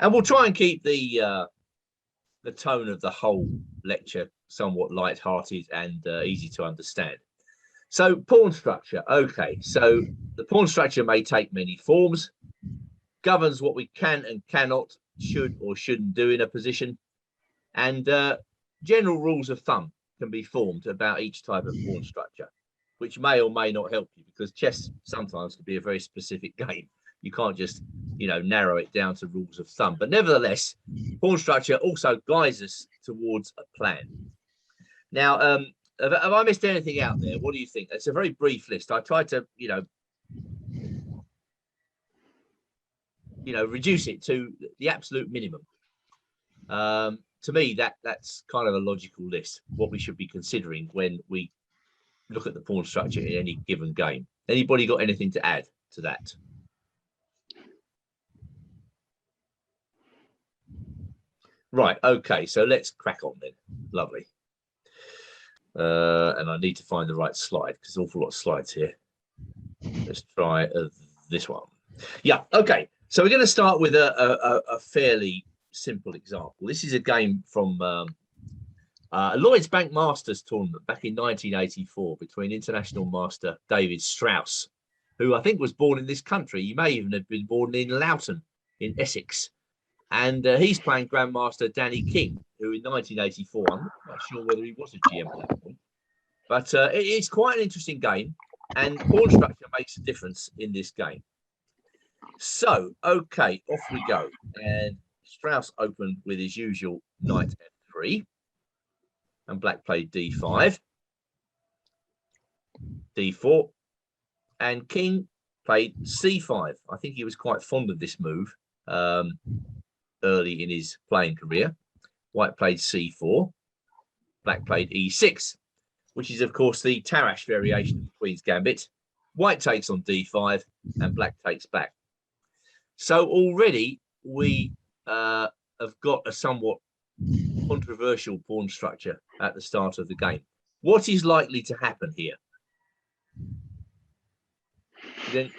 And we'll try and keep the tone of the whole lecture somewhat light-hearted and easy to understand. So pawn structure. Okay, so the pawn structure may take many forms, governs what we can and cannot, should or shouldn't do in a position, and general rules of thumb can be formed about each type of pawn structure, which may or may not help you, because chess sometimes can be a very specific game. You can't just, narrow it down to rules of thumb. But nevertheless, pawn structure also guides us towards a plan. Now, have I missed anything out there? What do you think? It's a very brief list. I tried to, reduce it to the absolute minimum. To me, that's kind of a logical list, what we should be considering when we look at the pawn structure in any given game. Anybody got anything to add to that? Right, okay, so let's crack on then. Lovely. And I need to find the right slide because there's an awful lot of slides here. Let's try this one. Yeah, okay. So we're going to start with a fairly simple example. This is a game from Lloyd's Bank Masters tournament back in 1984 between international master David Strauss, who I think was born in this country. He may even have been born in Loughton in Essex. And he's playing Grandmaster Danny King, who in 1984, I'm not sure whether he was a GM at that point, but it's quite an interesting game, and pawn structure makes a difference in this game. So, okay, off we go. And Strauss opened with his usual knight f3, and black played d5, d4, and King played c5. I think he was quite fond of this move early in his playing career. White played c4, black played e6, which is, of course, the Tarrasch variation of the Queen's Gambit. White takes on d5, and black takes back. So already we have got a somewhat controversial pawn structure at the start of the game. What is likely to happen here? Then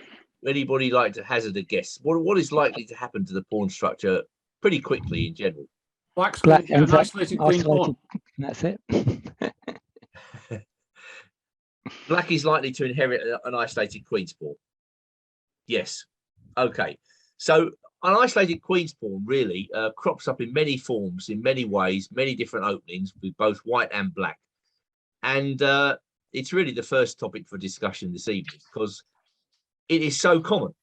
anybody like to hazard a guess? What is likely to happen to the pawn structure pretty quickly in general? Black's going to get an isolated queen pawn. That's it. Black is likely to inherit an isolated queen's pawn. Yes. Okay. So an isolated queen's pawn really crops up in many forms, in many ways, many different openings with both white and black. And it's really the first topic for discussion this evening because it is so common.